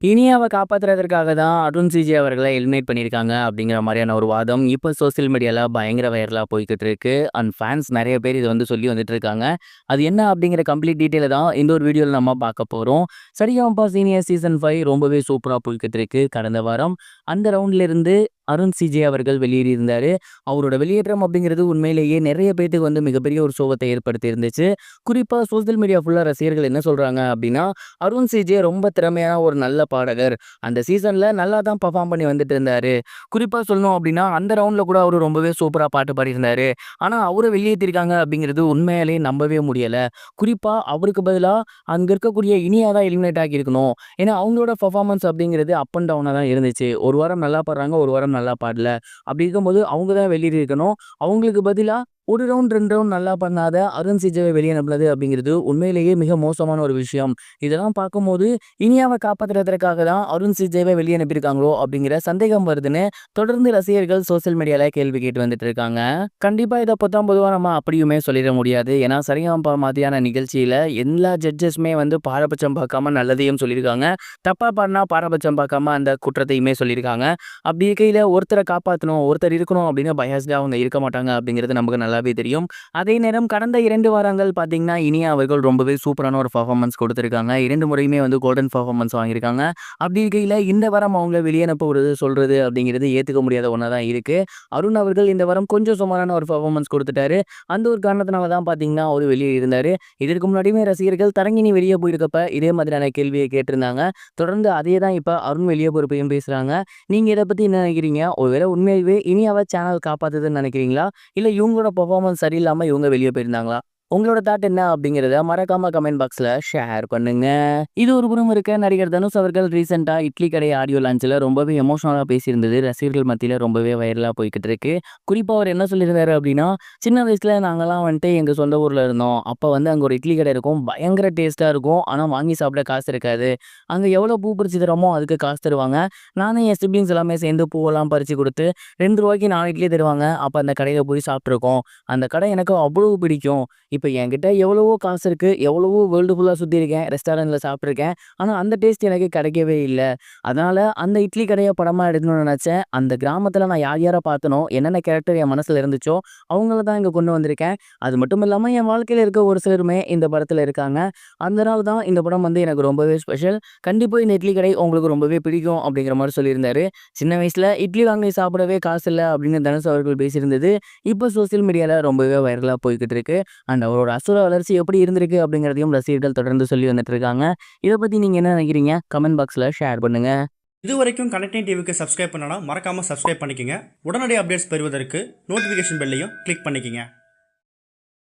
இனியாவ காப்பாத்துறதற்காக தான் அருண் சிஜே அவர்கள எலிமினேட் பண்ணியிருக்காங்க அப்படிங்கிற மாரியான ஒரு வாதம் இப்ப சோசியல் மீடியால பயங்கர வைரலா போய்க்கிட்டு இருக்கு. அண்ட் ஃபேன்ஸ் நெறைய பேர் இத வந்து சொல்லி வந்துட்டு இருக்காங்க. அது என்ன அப்படிங்கிற கம்ப்ளீட் டீட்டெயில தான் இந்த ஒரு வீடியோல நம்ம பார்க்க போறோம். சரிகமப சீனியர் சீசன் 5 ரொம்பவே சூப்பரா போய்க்கிட்டு இருக்கு. கடந்த வாரம் அந்த ரவுண்ட்ல இருந்து அருண் சிஜே அவர்கள் வெளியேறியிருந்தாரு. அவரோட வெளியேற்றம் அப்படிங்கிறது உண்மையிலேயே நெறைய பேத்துக்கு வந்து மிகப்பெரிய ஒரு சோகத்தை ஏற்படுத்தி இருந்துச்சு. குறிப்பா சோசியல் மீடியா ஃபுல்லா ரசிகர்கள் என்ன சொல்றாங்க அப்படின்னா, அருண் சிஜே ரொம்ப திறமையான ஒரு நல்ல பாடகர். அந்த சீசன்ல நல்லா தான் பெர்ஃபார்ம் பண்ணி வந்துட்டு இருந்தாரு. குறிப்பா சொல்லணும் அப்படின்னா, அந்த ரவுண்ட்ல கூட அவரு ரொம்பவே சூப்பரா பாட்டு பாடியிருந்தாரு. ஆனா, அவர வெளியேத்திருக்காங்க அப்படிங்கிறது உண்மையாலேயே நம்பவே முடியல. குறிப்பா அவருக்கு பதிலா அங்க இருக்கக்கூடிய இனியா தான் எலிமினேட் ஆகியிருக்கணும். ஏன்னா, அவங்களோட பெர்ஃபார்மன்ஸ் அப்படிங்கிறது அப் அண்ட் டவுனா தான் இருந்துச்சு. ஒரு வாரம் நல்லா பாடுறாங்க, ஒரு வாரம் நல்லா பாடல. அப்படி இருக்கும்போது அவங்க தான் வெளியேறியிருக்கணும். அவங்களுக்கு பதிலா 1 ரவுண்ட் 2 ரவுண்ட் நல்லா பண்ணாத அருண் சிஜேவ வெளிய அனுப்புனது அப்படிங்கிறது உண்மையிலேயே மிக மோசமான ஒரு விஷயம். இதெல்லாம் பார்க்கும்போது இனியாவ காப்பாத்துறதற்காக தான் அருண் சிஜேவ வெளிய அனுப்பியிருக்காங்களோ அப்படிங்கிற சந்தேகம் வருதுன்னு தொடர்ந்து ரசிகர்கள் சோசியல் மீடியால கேள்வி கேட்டு வந்துட்டு இருக்காங்க. கண்டிப்பா இத பொத்தாம் பொதுவா நம்ம அப்படியுமே சொல்லிட முடியாது. ஏன்னா சரிகமப மாதிரியான நிகழ்ச்சியில எல்லா ஜட்ஜஸுமே வந்து பாரபட்சம் பார்க்காம நல்லதையும் சொல்லியிருக்காங்க. தப்பா பாடுனா பாரபட்சம் பார்க்காம அந்த குற்றத்தையுமே சொல்லியிருக்காங்க. அப்படி இருக்கையில ஒருத்தர காப்பாத்தணும், ஒருத்தர் இருக்கணும் அப்படின்னு பயாஸ்டா அவங்க இருக்க மாட்டாங்க அப்படிங்கிறது நமக்கு நல்லாவே தெரியும். அதே நேரம் கடந்த 2 வாரங்கள் பார்த்தீங்கன்னா, இனியா அவர்கள் ரொம்பவே சூப்பரான ஒரு பெர்ஃபார்மன்ஸ் கொடுத்திருக்காங்க. 2 முறையுமே வந்து கோல்டன் பெர்ஃபார்மன்ஸ் வாங்கியிருக்காங்க. அப்படி இருக்கையில இந்த வாரம் அவங்கள வெளிய அனுப்புறது சொல்றது அப்படிங்கிறது ஏத்துக்க முடியாத ஒண்ணா தான் இருக்கு. அருண் அவர்கள் இந்த வாரம் கொஞ்சம் சுமாரான ஒரு பெர்ஃபார்மன்ஸ் கொடுத்துட்டாரு. அந்த ஒரு காரணத்தினால தான் பார்த்தீங்கன்னா, அவரு வெளிய இருந்தாரு. இதற்கு முன்னாடியுமே ரசிகர்கள் தரங்கினி வெளிய போயிருக்கப்ப இதே மாதிரியான கேள்விய கேட்டிருந்தாங்க. தொடர்ந்து அதே தான் இப்ப அருண் வெளிய போறப்பயும் பேசுறாங்க. நீங்க இத பத்தி என்ன நினைக்கிறீங்க? ஒருவேளை உண்மையாவே இனியாவ சேனல் காப்பாத்துதுன்னு நினைக்கிறீங்களா? இல்ல இவங்களோட பெர்ஃபார்மன்ஸ் சரியில்லாம இவங்க வெளிய போயிருந்தாங்களா? உங்களோட தாட் என்ன அப்படிங்கிறத மறக்காம கமெண்ட் பாக்ஸ்ல ஷேர் பண்ணுங்க. இது ஒரு புறம் இருக்க நடிகர் தனுஷ் அவர்கள் ரீசென்ட்டா இட்லி கடை ஆடியோ லான்ச்ல ரொம்பவே எமோஷனலா பேசியிருந்தது ரசிகர்கள் மத்தியில ரொம்பவே வைரலா போய்க்கிட்டு இருக்கு. குறிப்பா அவர் என்ன சொல்லியிருந்தாரு அப்படின்னா, சின்ன வயசுல நாங்கலாம் வந்துட்டு எங்க சொந்த ஊர்ல இருந்தோம். அப்ப வந்து அங்க ஒரு இட்லி கடை இருக்கும். பயங்கர டேஸ்ட்டா இருக்கும். ஆனா வாங்கி சாப்பிட காசு இருக்காது. அங்க எவ்வளோ பூ பறிச்சு தரோமோ அதுக்கு காசு தருவாங்க. நானும் என் சிப்லிங்ஸ் எல்லாமே சேர்ந்து பூவெல்லாம் பறிச்சு குடுத்து ரூ. 2க்கு 4 இட்லி தருவாங்க. அப்ப அந்த கடையில போய் சாப்பிட்டுருக்கோம். அந்த கடை எனக்கு அவ்வளவு பிடிக்கும். இப்ப என்கிட்ட எவ்வளவோ காசு இருக்கு. எவ்வளவோ வேர்ல்டு ஃபுல்லா சுத்தியிருக்கேன். ரெஸ்டாரண்ட்ல சாப்பிட்டுருக்கேன். ஆனா அந்த டேஸ்ட் எனக்கு கிடைக்கவே இல்ல. அதனால அந்த இட்லி கடைய படமா எடுக்கணும்னு நெனச்சேன். அந்த கிராமத்துல நான் யார் யார பார்த்தனோ, என்னென்ன கேரக்டர் என் மனசுல இருந்துச்சோ, அவங்கள தான் இங்க கொண்டு வந்திருக்கேன். அது மட்டும் இல்லாம என் வாழ்க்கையில இருக்க ஒரு சிலருமே இந்த படத்துல இருக்காங்க. அதனால தான் இந்த படம் வந்து எனக்கு ரொம்பவே ஸ்பெஷல். கண்டிப்பா இந்த இட்லி கடை உங்களுக்கு ரொம்பவே பிடிக்கும் அப்படிங்கிற மாரி சொல்லியிருந்தாரு. சின்ன வயசுல இட்லி வாங்கி சாப்பிடவே காசு இல்ல அப்படின்னு தனுஷ் அவர்கள் பேசியிருந்தது, இப்ப சோசியல் மீடியால ரொம்பவே வைரலா போய்க்கிட்டு இருக்கு. அண்ட் அவரோட அசுர வளர்ச்சி எப்படி இருந்திருக்கு அப்படிங்கிறதையும் ரசிகர்கள் தொடர்ந்து சொல்லி வந்துட்டு இருக்காங்க. இத பத்தி நீங்க என்ன நினைக்கிறீங்க? கமெண்ட் பாக்ஸ்ல ஷேர் பண்ணுங்க. இதுவரைக்கும் கனெக்டிங் டிவிக்கு சப்ஸ்கிரைப் பண்ணனா மறக்காம சப்ஸ்கிரைப் பண்ணிக்கங்க. உடனடி அப்டேட்ஸ் பெறுவதற்கு நோட்டிஃபிகேஷன் பெல்லையும் கிளிக் பண்ணிக்கங்க.